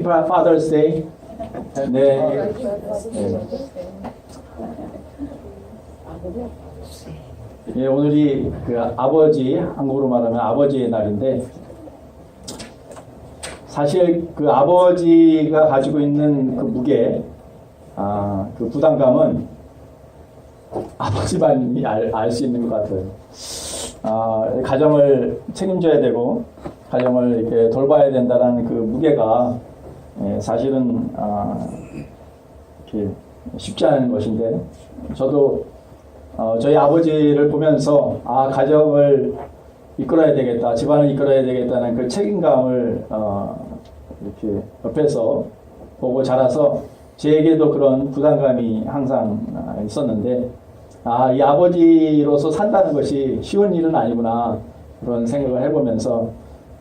Father's Day. 네. 예, 오늘이 그 아버지, 한국으로 말하면 아버지의 날인데, 사실 그 아버지가 가지고 있는 그 무게, 그 부담감은 아버지만이 알 수 있는 것 같아요. 가정을 책임져야 되고, 가정을 이렇게 돌봐야 된다는 그 무게가 사실은 이렇게 쉽지 않은 것인데, 저도 저희 아버지를 보면서 가정을 이끌어야 되겠다, 집안을 이끌어야 되겠다는 그 책임감을 이렇게 옆에서 보고 자라서 제게도 그런 부담감이 항상 있었는데, 이 아버지로서 산다는 것이 쉬운 일은 아니구나, 그런 생각을 해보면서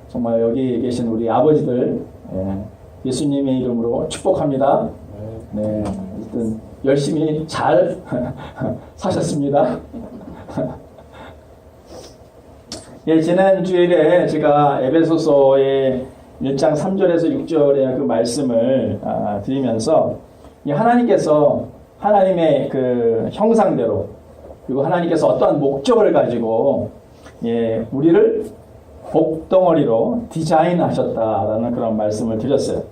정말 여기 계신 우리 아버지들 예수님의 이름으로 축복합니다. 네, 어쨌든 열심히 잘 사셨습니다. 예, 지난 주일에 제가 에베소서의 1장 3절에서 6절의 그 말씀을 드리면서 하나님께서 하나님의 그 형상대로, 그리고 하나님께서 어떠한 목적을 가지고 우리를 복덩어리로 디자인하셨다라는 그런 말씀을 드렸어요.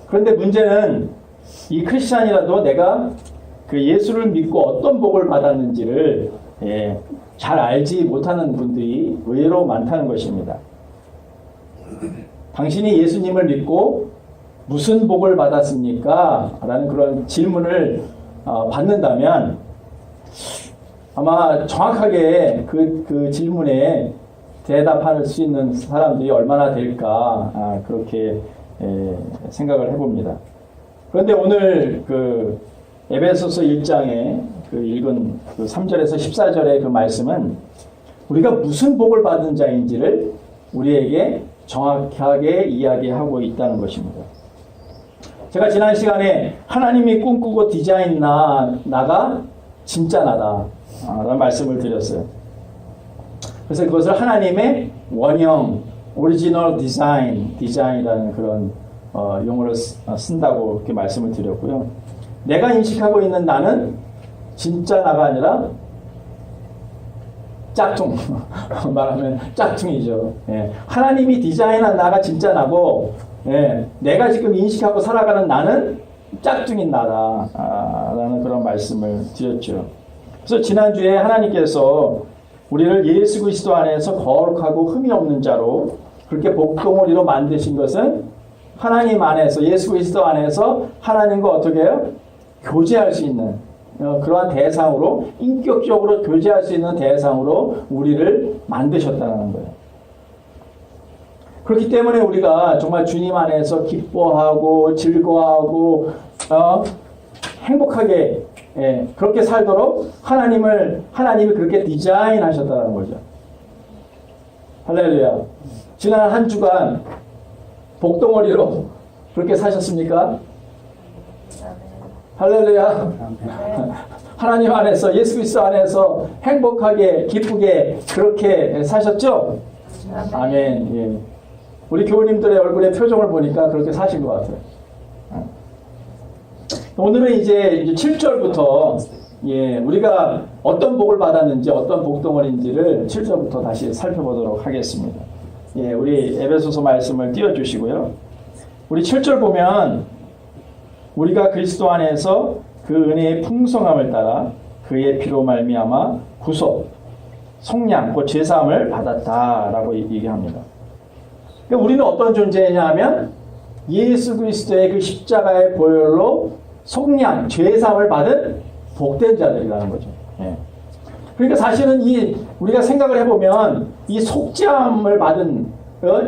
그런데 문제는 이 크리스찬이라도 내가 그 예수를 믿고 어떤 복을 받았는지를 잘 알지 못하는 분들이 의외로 많다는 것입니다. 당신이 예수님을 믿고 무슨 복을 받았습니까? 라는 그런 질문을 받는다면 아마 정확하게 그 질문에 대답할 수 있는 사람들이 얼마나 될까, 그렇게 생각을 해봅니다. 그런데 오늘 그 에베소서 1장에 그 읽은 그 3절에서 14절의 그 말씀은 우리가 무슨 복을 받은 자인지를 우리에게 정확하게 이야기하고 있다는 것입니다. 제가 지난 시간에 하나님이 꿈꾸고 디자인 나가 진짜 나다 라는 말씀을 드렸어요. 그래서 그것을 하나님의 원형, 오리지널 디자인이라는 그런 용어를 쓴다고 이렇게 말씀을 드렸고요. 내가 인식하고 있는 나는 진짜 나가 아니라 짝퉁. 말하면 짝퉁이죠. 하나님이 디자인한 나가 진짜 나고, 내가 지금 인식하고 살아가는 나는 짝퉁인 나다 라는 그런 말씀을 드렸죠. 그래서 지난주에 하나님께서 우리를 예수 그리스도 안에서 거룩하고 흠이 없는 자로 그렇게 복덩어리로 만드신 것은 하나님 안에서, 예수 그리스도 안에서 하나님과 어떻게 해요? 교제할 수 있는 그러한 대상으로, 인격적으로 교제할 수 있는 대상으로 우리를 만드셨다는 거예요. 그렇기 때문에 우리가 정말 주님 안에서 기뻐하고 즐거워하고 행복하게 그렇게 살도록 하나님이 그렇게 디자인하셨다는 거죠. 할렐루야. 지난 한 주간 복덩어리로 그렇게 사셨습니까? 할렐루야. 하나님 안에서, 예수 그리스도 안에서 행복하게, 기쁘게 그렇게 사셨죠? 아멘. 예. 우리 교우님들의 얼굴의 표정을 보니까 그렇게 사신 것 같아요. 오늘은 이제 7절부터 우리가 어떤 복을 받았는지, 어떤 복덩어리인지를 7절부터 다시 살펴보도록 하겠습니다. 우리 에베소서 말씀을 띄워주시고요. 우리 7절 보면 우리가 그리스도 안에서 그 은혜의 풍성함을 따라 그의 피로 말미암아 구속, 속량, 곧 죄사함을 받았다라고 얘기합니다. 그러니까 우리는 어떤 존재냐 하면 예수 그리스도의 그 십자가의 보혈로 속량, 죄사함을 받은 복된 자들이라는 거죠. 그러니까 사실은 우리가 생각을 해보면 이 속죄함을 받은,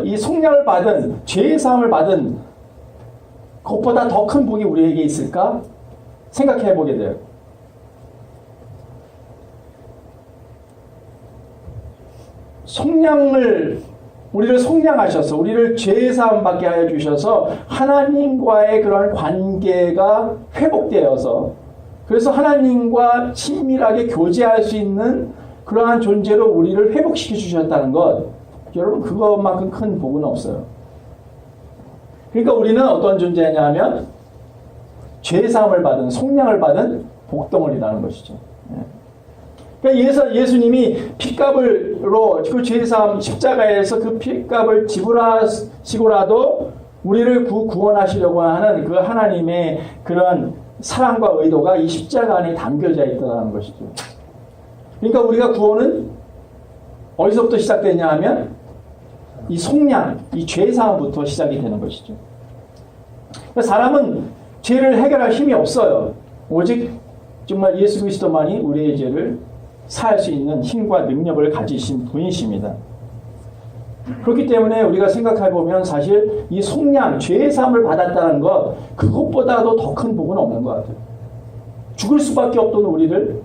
이 속량을 받은, 죄사함을 받은 그것보다 더 큰 복이 우리에게 있을까? 생각해 보게 돼요. 우리를 속량하셔서, 우리를 죄사함 받게 하여 주셔서 하나님과의 그런 관계가 회복되어서, 그래서 하나님과 친밀하게 교제할 수 있는 그러한 존재로 우리를 회복시켜 주셨다는 것, 여러분 그것만큼 큰 복은 없어요. 그러니까 우리는 어떤 존재냐 하면 죄사함을 받은, 속량을 받은 복덩어리라는 것이죠. 그러니까 예수님이 핏값으로 그 죄사함 십자가에서 그 핏값을 지불하시고라도 우리를 구원하시려고 하는 그 하나님의 그런 사랑과 의도가 이 십자가 안에 담겨져 있다는 것이죠. 그러니까 우리가 구원은 어디서부터 시작되냐 하면 이 속량, 이 죄사함부터 시작이 되는 것이죠. 그러니까 사람은 죄를 해결할 힘이 없어요. 오직 정말 예수 그리스도만이 우리의 죄를 사할 수 있는 힘과 능력을 가지신 분이십니다. 그렇기 때문에 우리가 생각해보면 사실 이 속량, 죄의 사함을 받았다는 것, 그것보다도 더 큰 복은 없는 것 같아요. 죽을 수밖에 없던 우리를,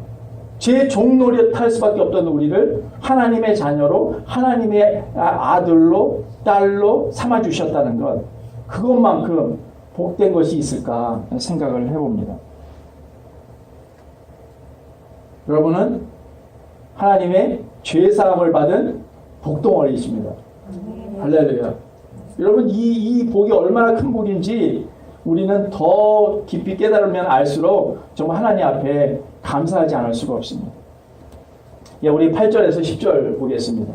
죄의 종노릇할 수밖에 없던 우리를 하나님의 자녀로, 하나님의 아들로, 딸로 삼아주셨다는 것, 그것만큼 복된 것이 있을까 생각을 해봅니다. 여러분은 하나님의 죄사함을 받은 복덩어리이십니다. 할렐루야. 여러분 이 복이 얼마나 큰 복인지 우리는 더 깊이 깨달으면 알수록 정말 하나님 앞에 감사하지 않을 수가 없습니다. 예, 우리 8절에서 10절 보겠습니다.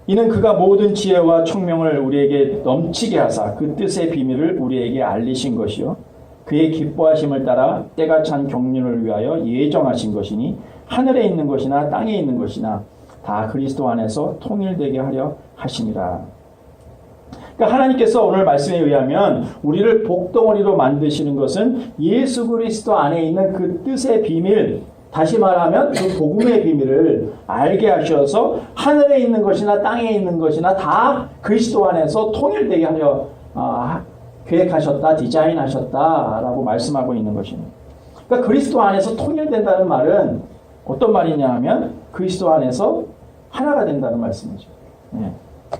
이는 그가 모든 지혜와 총명을 우리에게 넘치게 하사 그 뜻의 비밀을 우리에게 알리신 것이요 그의 기뻐하심을 따라 때가 찬 경륜을 위하여 예정하신 것이니 하늘에 있는 것이나 땅에 있는 것이나 다 그리스도 안에서 통일되게 하려 하심이라. 그러니까 하나님께서 오늘 말씀에 의하면 우리를 복덩어리로 만드시는 것은 예수 그리스도 안에 있는 그 뜻의 비밀, 다시 말하면 그 복음의 비밀을 알게 하셔서 하늘에 있는 것이나 땅에 있는 것이나 다 그리스도 안에서 통일되게 하려 계획하셨다, 디자인하셨다라고 말씀하고 있는 것입니다. 그러니까 그리스도 안에서 통일된다는 말은 어떤 말이냐 하면 그리스도 안에서 하나가 된다는 말씀이죠. 네.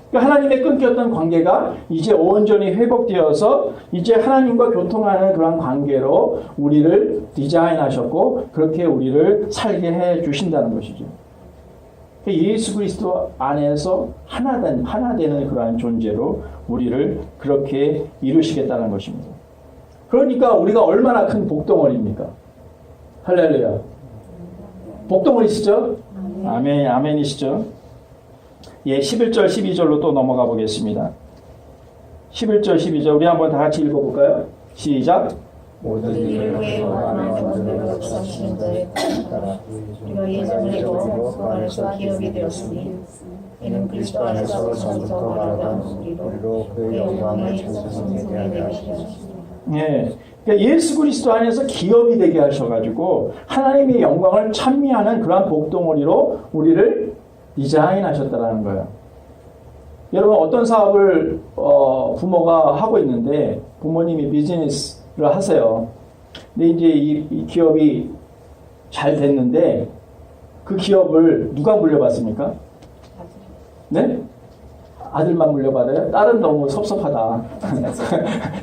그러니까 하나님의 끊겼던 관계가 이제 온전히 회복되어서 이제 하나님과 교통하는 그런 관계로 우리를 디자인하셨고 그렇게 우리를 살게 해 주신다는 것이죠. 예수 그리스도 안에서 하나 되는 그러한 존재로 우리를 그렇게 이루시겠다는 것입니다. 그러니까 우리가 얼마나 큰 복덩어리입니까? 할렐루야. 복덩어리시죠? 아멘, 아멘이시죠? 예, 11절, 12절로 또 넘어가 보겠습니다. 11절, 12절 우리 한번 다 같이 읽어볼까요? 시작. 모든 일을 위해 원하는 원대로 역사하시는 그의 따라 우리가 예정을 이루어 그 안에서 기업이 되었으니 이는 그리스도 안에서 처음부터 말하던 우리로 그의 영광을 찬송하게 되게 하시옵소서. 예, 그러니까 예수 그리스도 안에서 기업이 되게 하셔가지고 하나님의 영광을 찬미하는 그러한 복덩어리로 우리를 디자인하셨다라는 거예요. 여러분 어떤 사업을 부모가 하고 있는데 부모님이 비즈니스를 하세요. 근데 이제 이 기업이 잘 됐는데 그 기업을 누가 물려받습니까? 네? 아들만 물려받아요? 딸은 너무 섭섭하다.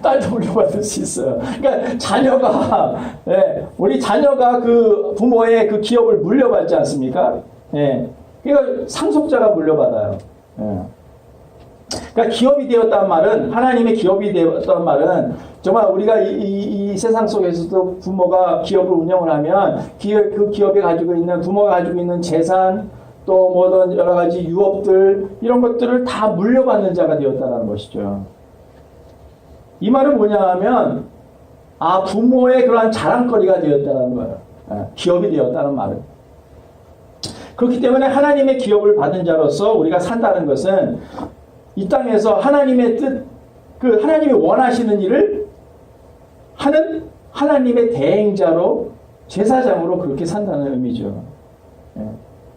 딸도 물려받을 수 있어요. 그러니까 자녀가, 예, 우리 자녀가 그 부모의 그 기업을 물려받지 않습니까? 예. 그러니까 상속자가 물려받아요. 예. 그러니까 기업이 되었다는 말은, 하나님의 기업이 되었다는 말은, 정말 우리가 이 세상 속에서도 부모가 기업을 운영을 하면, 그 기업에 가지고 있는, 부모가 가지고 있는 재산, 또 뭐든 여러 가지 유업들 이런 것들을 다 물려받는 자가 되었다는 것이죠. 이 말은 뭐냐 하면 부모의 그러한 자랑거리가 되었다는 거예요. 기업이 되었다는 말은. 그렇기 때문에 하나님의 기업을 받은 자로서 우리가 산다는 것은 이 땅에서 하나님의 뜻, 그 하나님이 원하시는 일을 하는 하나님의 대행자로 제사장으로 그렇게 산다는 의미죠.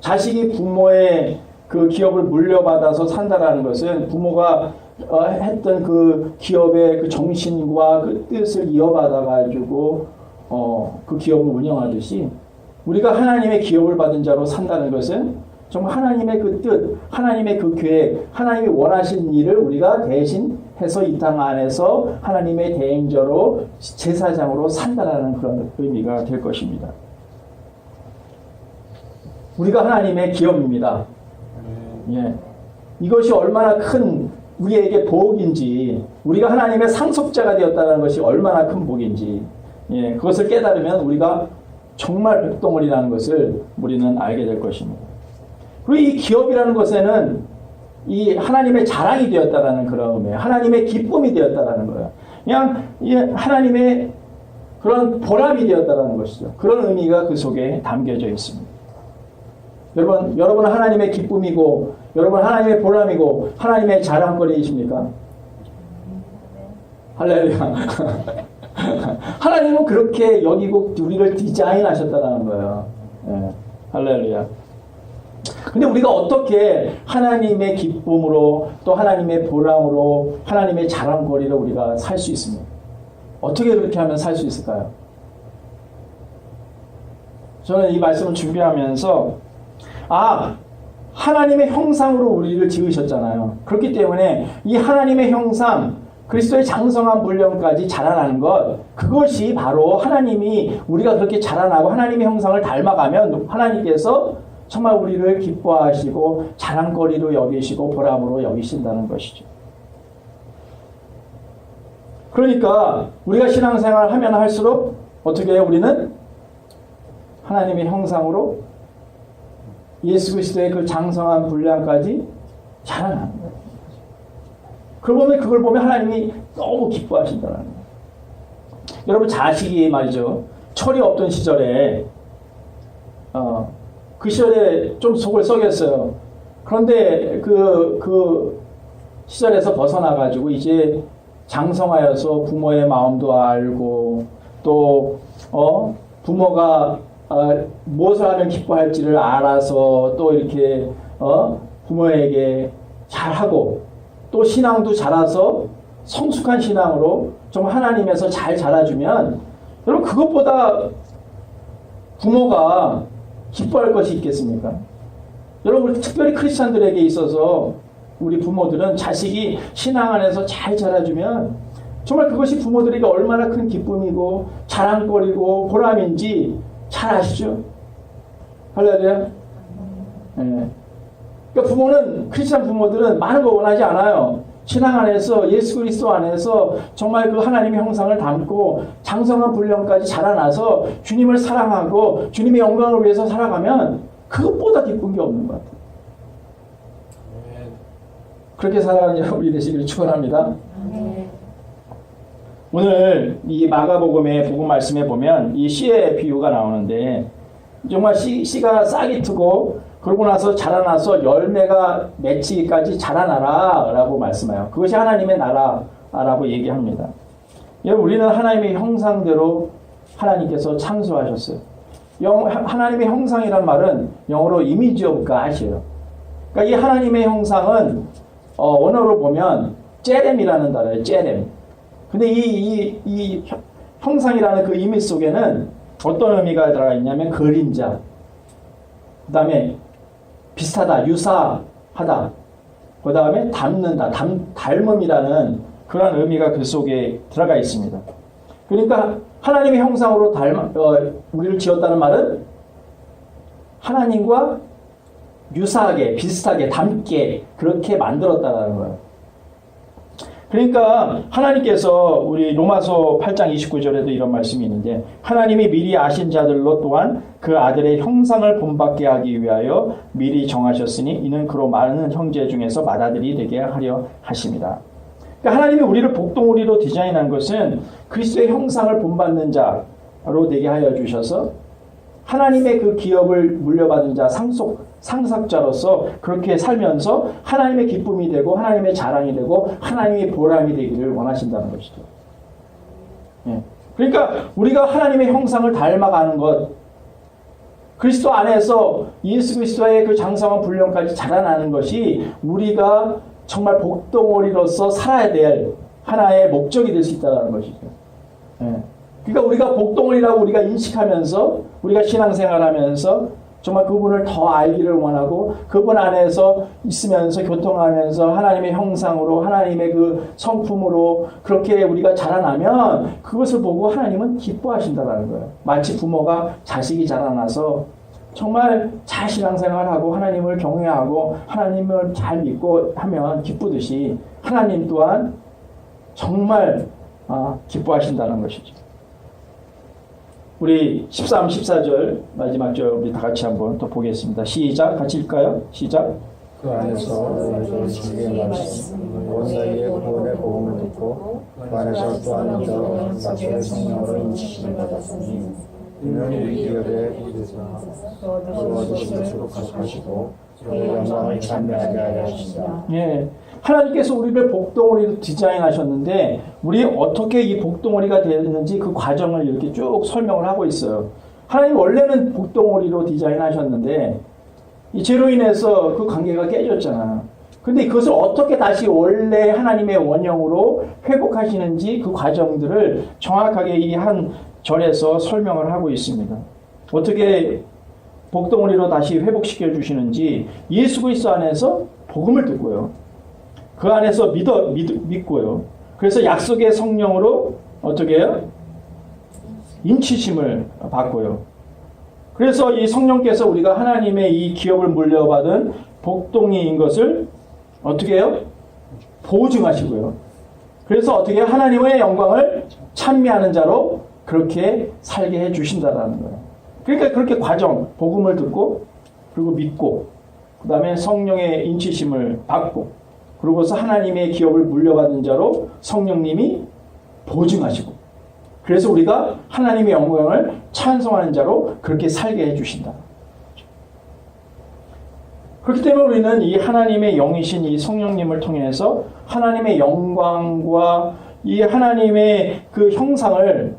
자식이 부모의 그 기업을 물려받아서 산다라는 것은 부모가 했던 그 기업의 그 정신과 그 뜻을 이어받아가지고 그 기업을 운영하듯이 우리가 하나님의 기업을 받은 자로 산다는 것은 정말 하나님의 그 뜻, 하나님의 그 계획, 하나님이 원하신 일을 우리가 대신해서 이 땅 안에서 하나님의 대행자로 제사장으로 산다라는 그런 의미가 될 것입니다. 우리가 하나님의 기업입니다. 예. 이것이 얼마나 큰 우리에게 복인지, 우리가 하나님의 상속자가 되었다는 것이 얼마나 큰 복인지, 예, 그것을 깨달으면 우리가 정말 복덩어리라는 것을 우리는 알게 될 것입니다. 그리고 이 기업이라는 것에는 이 하나님의 자랑이 되었다라는 그런 의미예요. 하나님의 기쁨이 되었다라는 거예요. 그냥 이 하나님의 그런 보람이 되었다라는 것이죠. 그런 의미가 그 속에 담겨져 있습니다. 여러분은 하나님의 기쁨이고, 여러분 하나님의 보람이고, 하나님의 자랑거리이십니까? 할렐루야. 하나님은 그렇게 여기고 우리를 디자인하셨다는 거예요. 네. 할렐루야. 근데 우리가 어떻게 하나님의 기쁨으로 또 하나님의 보람으로 하나님의 자랑거리로 우리가 살 수 있습니까? 어떻게 그렇게 하면 살 수 있을까요? 저는 이 말씀을 준비하면서 하나님의 형상으로 우리를 지으셨잖아요. 그렇기 때문에 이 하나님의 형상, 그리스도의 장성한 분량까지 자라나는 것, 그것이 바로 하나님이 우리가 그렇게 자라나고 하나님의 형상을 닮아가면 하나님께서 정말 우리를 기뻐하시고 자랑거리로 여기시고 보람으로 여기신다는 것이죠. 그러니까 우리가 신앙생활을 하면 할수록 어떻게 해요? 우리는 하나님의 형상으로 예수 그리스도의 그 장성한 분량까지 자라나는 거예요. 그걸 보면 하나님이 너무 기뻐하신다는 거예요. 여러분 자식이 말이죠. 철이 없던 시절에 그 시절에 좀 속을 썩였어요. 그런데 그 시절에서 벗어나가지고 이제 장성하여서 부모의 마음도 알고 또 부모가 무엇을 하면 기뻐할지를 알아서 또 이렇게 부모에게 잘하고 또 신앙도 자라서 성숙한 신앙으로 좀 하나님에서 잘 자라주면 여러분 그것보다 부모가 기뻐할 것이 있겠습니까? 여러분 특별히 크리스찬들에게 있어서 우리 부모들은 자식이 신앙 안에서 잘 자라주면 정말 그것이 부모들에게 얼마나 큰 기쁨이고 자랑거리고 보람인지 잘 아시죠? 할렐루야. 네. 그러니까 부모는 크리스찬 부모들은 많은 거 원하지 않아요. 신앙 안에서 예수 그리스도 안에서 정말 그 하나님의 형상을 담고 장성한 분량까지 자라나서 주님을 사랑하고 주님의 영광을 위해서 살아가면 그것보다 기쁜 게 없는 것 같아요. 그렇게 살아가는 여러분이 되시기를 축원합니다. 오늘 이 마가복음의 복음 말씀에 보면 이 씨의 비유가 나오는데 정말 씨가 싹이 트고 그러고 나서 자라나서 열매가 맺히기까지 자라나라 라고 말씀해요. 그것이 하나님의 나라라고 얘기합니다. 여러분 우리는 하나님의 형상대로 하나님께서 창조하셨어요. 하나님의 형상이란 말은 영어로 image of God이에요. 그러니까 이 하나님의 형상은 원어로 보면 제렘이라는 단어예요. 제렘. 근데 이 형상이라는 그 의미 속에는 어떤 의미가 들어가 있냐면 그림자, 그 다음에 비슷하다, 유사하다, 그 다음에 닮는다, 닮음이라는 그런 의미가 그 속에 들어가 있습니다. 그러니까 하나님의 형상으로 우리를 지었다는 말은 하나님과 유사하게, 비슷하게, 닮게 그렇게 만들었다는 거예요. 그러니까 하나님께서 우리 로마서 8장 29절에도 이런 말씀이 있는데 하나님이 미리 아신 자들로 또한 그 아들의 형상을 본받게 하기 위하여 미리 정하셨으니 이는 그로 많은 형제 중에서 맏아들이 되게 하려 하십니다. 그러니까 하나님이 우리를 복덩어리로 디자인한 것은 그리스도의 형상을 본받는 자로 되게 하여 주셔서 하나님의 그 기업을 물려받은 자 상속자로서 그렇게 살면서 하나님의 기쁨이 되고 하나님의 자랑이 되고 하나님의 보람이 되기를 원하신다는 것이죠. 예. 그러니까 우리가 하나님의 형상을 닮아가는 것, 그리스도 안에서 예수 그리스도의 그 장성한 분량까지 자라나는 것이 우리가 정말 복덩어리로서 살아야 될 하나의 목적이 될 수 있다는 것이죠. 예. 그러니까 우리가 복덩어리라고 우리가 인식하면서 우리가 신앙생활하면서 정말 그분을 더 알기를 원하고 그분 안에서 있으면서 교통하면서 하나님의 형상으로 하나님의 그 성품으로 그렇게 우리가 자라나면 그것을 보고 하나님은 기뻐하신다는 거예요. 마치 부모가 자식이 자라나서 정말 잘 신앙생활하고 하나님을 경외하고 하나님을 잘 믿고 하면 기쁘듯이 하나님 또한 정말 기뻐하신다는 것이죠. 우리 13, 14절 마지막 절 우리 다 같이 한번 또 보겠습니다. 시작. 같이 읽까요? 시작. 그 안에서 너희도 주의 말씀 원자의 구원의 복음을 듣고 그 안에서 또한 믿어 마침내 성령으로 인치심을 받았으니 이는 우리 기업에 얻으신 것으로 가속하시고 그의 영광을 찬미하게 하려 하신다. 예, 하나님께서 우리를 복덩어리로 디자인하셨는데 우리 어떻게 이 복덩어리가 되었는지 그 과정을 이렇게 쭉 설명을 하고 있어요. 하나님 원래는 복덩어리로 디자인하셨는데 이 죄로 인해서 그 관계가 깨졌잖아. 근데 그것을 어떻게 다시 원래 하나님의 원형으로 회복하시는지 그 과정들을 정확하게 이 한 절에서 설명을 하고 있습니다. 어떻게 복덩어리로 다시 회복시켜 주시는지 예수 그리스도 안에서 복음을 듣고요. 그 안에서 믿고요. 그래서 약속의 성령으로 어떻게 해요? 인치심을 받고요. 그래서 이 성령께서 우리가 하나님의 이 기업을 물려받은 복덩이인 것을 어떻게 해요? 보증하시고요. 그래서 어떻게 하나님의 영광을 찬미하는 자로 그렇게 살게 해 주신다라는 거예요. 그러니까 그렇게 과정, 복음을 듣고 그리고 믿고 그 다음에 성령의 인치심을 받고 그러고서 하나님의 기업을 물려받은 자로 성령님이 보증하시고 그래서 우리가 하나님의 영광을 찬송하는 자로 그렇게 살게 해주신다. 그렇기 때문에 우리는 이 하나님의 영이신 이 성령님을 통해서 하나님의 영광과 이 하나님의 그 형상을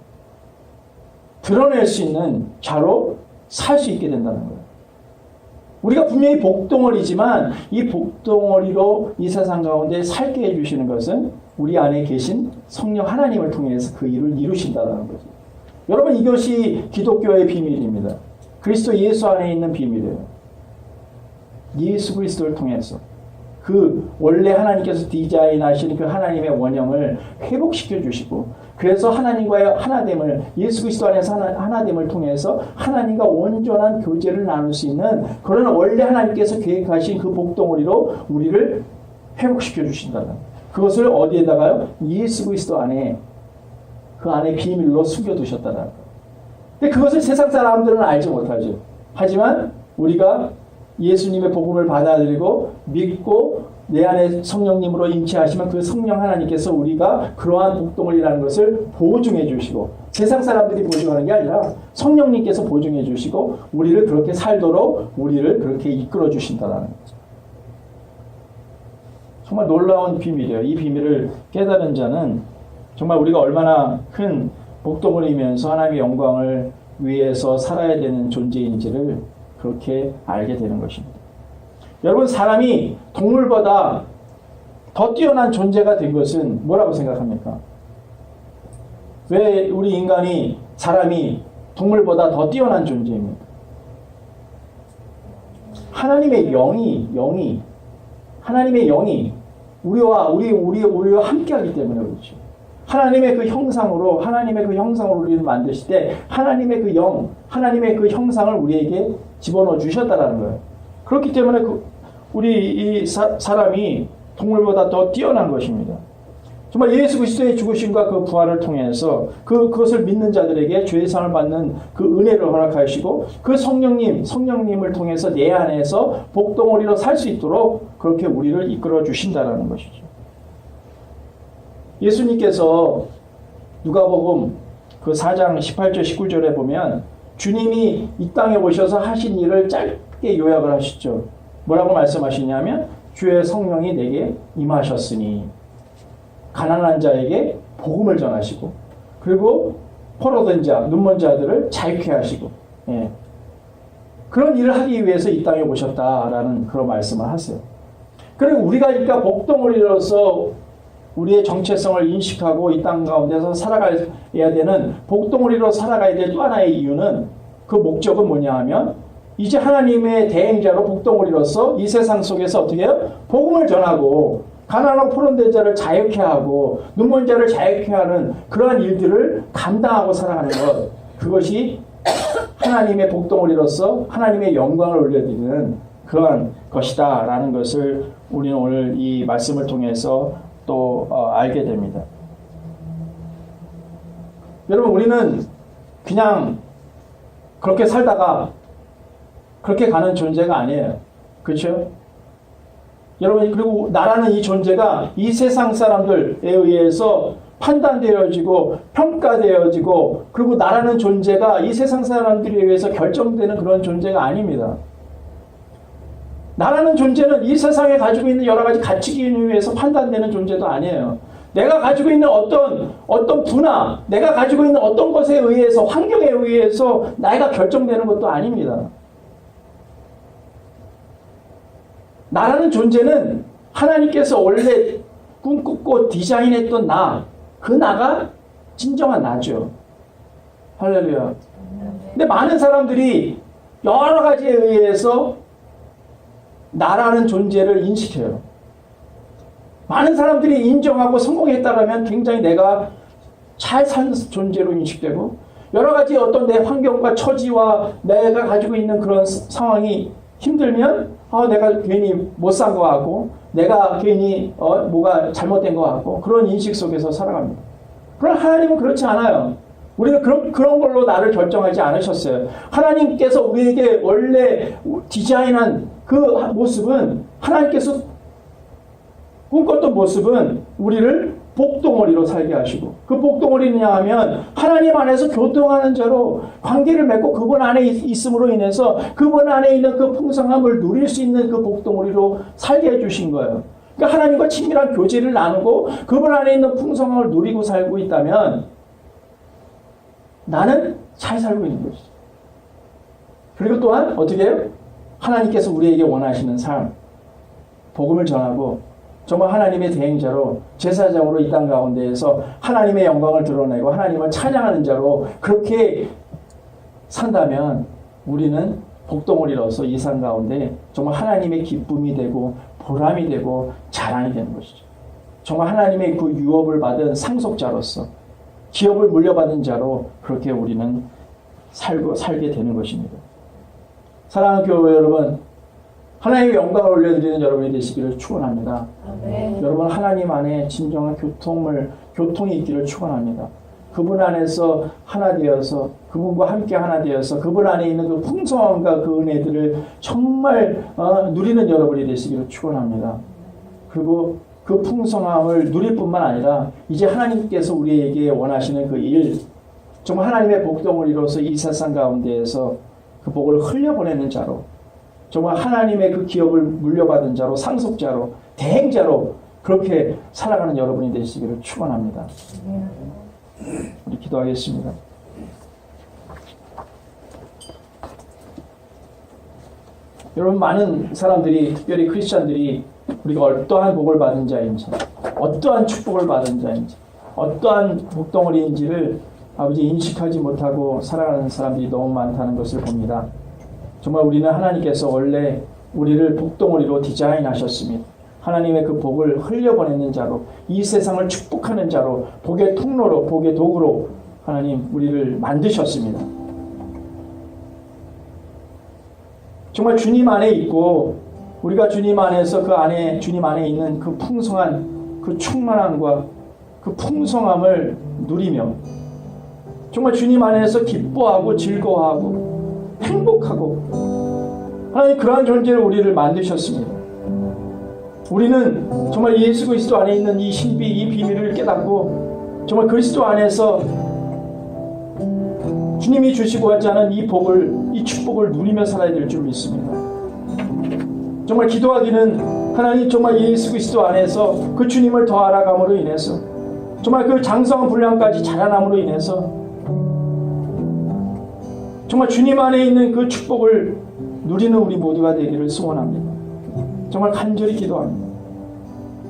드러낼 수 있는 자로 살 수 있게 된다는 거예요. 우리가 분명히 복덩어리지만 이 복덩어리로 이 세상 가운데 살게 해주시는 것은 우리 안에 계신 성령 하나님을 통해서 그 일을 이루신다는 거죠. 여러분 이것이 기독교의 비밀입니다. 그리스도 예수 안에 있는 비밀이에요. 예수 그리스도를 통해서 그 원래 하나님께서 디자인하신 그 하나님의 원형을 회복시켜 주시고 그래서 하나님과의 하나됨을 예수 그리스도 안에서 하나됨을 통해서 하나님과 온전한 교제를 나눌 수 있는 그런 원래 하나님께서 계획하신 그 복덩어리로 우리를 회복시켜 주신다는 그것을 어디에다가요? 예수 그리스도 안에 그 안에 비밀로 숨겨두셨다는 거예요. 근데 그것을 세상 사람들은 알지 못하죠. 하지만 우리가 예수님의 복음을 받아들이고 믿고 내 안에 성령님으로 인치하시면 그 성령 하나님께서 우리가 그러한 복덩어리라는 것을 보증해 주시고 세상 사람들이 보증하는 게 아니라 성령님께서 보증해 주시고 우리를 그렇게 살도록 우리를 그렇게 이끌어 주신다는 거죠. 정말 놀라운 비밀이에요. 이 비밀을 깨달은 자는 정말 우리가 얼마나 큰 복덩어리면서 하나님의 영광을 위해서 살아야 되는 존재인지를 그렇게 알게 되는 것입니다. 여러분 사람이 동물보다 더 뛰어난 존재가 된 것은 뭐라고 생각합니까? 왜 우리 인간이 사람이 동물보다 더 뛰어난 존재입니까? 하나님의 영이 하나님의 영이 우리와 함께하기 때문에 그렇죠. 하나님의 그 형상으로 우리를 만드실 때 하나님의 그 형상을 우리에게 집어넣어 주셨다라는 거예요. 그렇기 때문에 우리 이 사람이 동물보다 더 뛰어난 것입니다. 정말 예수 그리스도의 죽으심과 그 부활을 통해서 그것을 믿는 자들에게 죄사함을 받는 그 은혜를 허락하시고 그 성령님을 통해서 내 안에서 복덩어리로 살 수 있도록 그렇게 우리를 이끌어 주신다라는 것이죠. 예수님께서 누가복음 그 4장 18절 19절에 보면 주님이 이 땅에 오셔서 하신 일을 짧게 요약을 하시죠. 뭐라고 말씀하시냐면 주의 성령이 내게 임하셨으니 가난한 자에게 복음을 전하시고 그리고 포로된 자, 눈먼 자들을 자유케 하시고 그런 일을 하기 위해서 이 땅에 오셨다라는 그런 말씀을 하세요. 그리고 우리가 그러니까 복덩어리로서 우리의 정체성을 인식하고 이 땅 가운데서 살아가야 되는 복덩어리로 살아가야 될 또 하나의 이유는 그 목적은 뭐냐 하면 이제 하나님의 대행자로 복덩어리로서 이 세상 속에서 어떻게 해요? 복음을 전하고 가난하고 포로된 자를 자유케 하고 눈먼 자를 자유케 하는 그러한 일들을 감당하고 살아가는 것 그것이 하나님의 복덩어리로서 하나님의 영광을 올려드리는 그러한 것이다 라는 것을 우리는 오늘 이 말씀을 통해서 또 알게 됩니다. 여러분, 우리는 그냥 그렇게 살다가 그렇게 가는 존재가 아니에요. 그렇죠? 여러분, 그리고 나라는 이 존재가 이 세상 사람들에 의해서 판단되어지고 평가되어지고, 그리고 나라는 존재가 이 세상 사람들에 의해서 결정되는 그런 존재가 아닙니다. 나라는 존재는 이 세상에 가지고 있는 여러 가지 가치기에 의해서 판단되는 존재도 아니에요. 내가 가지고 있는 어떤 분야, 내가 가지고 있는 어떤 것에 의해서, 환경에 의해서 나이가 결정되는 것도 아닙니다. 나라는 존재는 하나님께서 원래 꿈꾸고 디자인했던 그 나가 진정한 나죠. 할렐루야. 근데 많은 사람들이 여러 가지에 의해서 나라는 존재를 인식해요. 많은 사람들이 인정하고 성공했다라면 굉장히 내가 잘 산 존재로 인식되고, 여러 가지 어떤 내 환경과 처지와 내가 가지고 있는 그런 상황이 힘들면 내가 괜히 못 산 것 같고, 내가 괜히 뭐가 잘못된 것 같고, 그런 인식 속에서 살아갑니다. 그러나 하나님은 그렇지 않아요. 우리가 그런 걸로 나를 결정하지 않으셨어요. 하나님께서 우리에게 원래 디자인한 그 모습은, 하나님께서 꿈꿨던 모습은 우리를 복덩어리로 살게 하시고, 그 복덩어리냐 하면 하나님 안에서 교통하는 자로 관계를 맺고 그분 안에 있음으로 인해서 그분 안에 있는 그 풍성함을 누릴 수 있는 그 복덩어리로 살게 해주신 거예요. 그러니까 하나님과 친밀한 교제를 나누고 그분 안에 있는 풍성함을 누리고 살고 있다면 나는 잘 살고 있는 것이죠. 그리고 또한 어떻게 해요? 하나님께서 우리에게 원하시는 삶, 복음을 전하고 정말 하나님의 대행자로, 제사장으로 이 땅 가운데에서 하나님의 영광을 드러내고 하나님을 찬양하는 자로 그렇게 산다면 우리는 복덩어리로서 이 산 가운데 정말 하나님의 기쁨이 되고 보람이 되고 자랑이 되는 것이죠. 정말 하나님의 그 유업을 받은 상속자로서, 기업을 물려받은 자로 그렇게 우리는 살게 되는 것입니다. 사랑하는 교회 여러분, 하나님의 영광을 올려드리는 여러분이 되시기를 축원합니다. 여러분, 하나님 안에 진정한 교통이 있기를 축원합니다. 그분 안에서 하나 되어서, 그분과 함께 하나 되어서 그분 안에 있는 그 풍성함과 그 은혜들을 정말 누리는 여러분이 되시기를 축원합니다. 그리고 그 풍성함을 누릴 뿐만 아니라 이제 하나님께서 우리에게 원하시는 그 일, 정말 하나님의 복덩어리로서 이 세상 가운데에서 그 복을 흘려보내는 자로, 정말 하나님의 그 기업을 물려받은 자로, 상속자로, 대행자로 그렇게 살아가는 여러분이 되시기를 축원합니다. 우리 기도하겠습니다. 여러분, 많은 사람들이, 특별히 크리스찬들이 우리가 어떠한 복을 받은 자인지, 어떠한 축복을 받은 자인지, 어떠한 복덩어리인지를 아버지 인식하지 못하고 살아가는 사람들이 너무 많다는 것을 봅니다. 정말 우리는 하나님께서 원래 우리를 복덩어리로 디자인하셨습니다. 하나님의 그 복을 흘려보내는 자로, 이 세상을 축복하는 자로, 복의 통로로, 복의 도구로 하나님 우리를 만드셨습니다. 정말 주님 안에 있고, 우리가 주님 안에서 그 안에, 주님 안에 있는 그 풍성한 그 충만함과 그 풍성함을 누리며 정말 주님 안에서 기뻐하고 즐거워하고 행복하고, 하나님 그러한 존재로 우리를 만드셨습니다. 우리는 정말 예수 그리스도 안에 있는 이 신비, 이 비밀을 깨닫고 정말 그리스도 안에서 주님이 주시고 하지 않은 이 복을, 이 축복을 누리며 살아야 될 줄 믿습니다. 정말 기도하기는 하나님 정말 예수 그리스도 안에서 그 주님을 더 알아감으로 인해서 정말 그 장성한 분량까지 자라남으로 인해서 정말 주님 안에 있는 그 축복을 누리는 우리 모두가 되기를 소원합니다. 정말 간절히 기도합니다.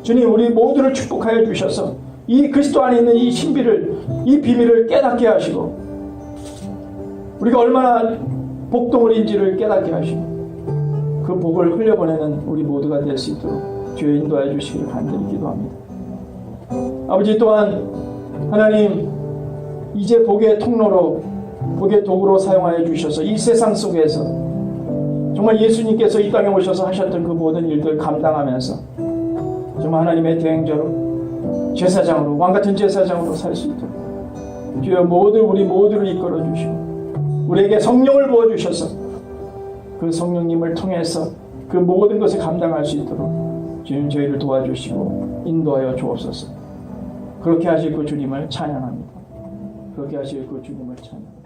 주님, 우리 모두를 축복하여 주셔서 이 그리스도 안에 있는 이 신비를, 이 비밀을 깨닫게 하시고 우리가 얼마나 복덩어리인지를 깨닫게 하시고 그 복을 흘려보내는 우리 모두가 될 수 있도록 주여 인도하여 주시기를 간절히 기도합니다. 아버지, 또한 하나님, 이제 복의 통로로 복의 도구로 사용하여 주셔서 이 세상 속에서 정말 예수님께서 이 땅에 오셔서 하셨던 그 모든 일들 감당하면서 정말 하나님의 대행자로 제사장으로 왕같은 제사장으로 살 수 있도록 주여 우리 모두를 이끌어 주시고 우리에게 성령을 부어주셔서 그 성령님을 통해서 그 모든 것을 감당할 수 있도록 주님 저희를 도와주시고 인도하여 주옵소서. 그렇게 하실 그 주님을 찬양합니다. 그렇게 하실 그 주님을 찬양합니다.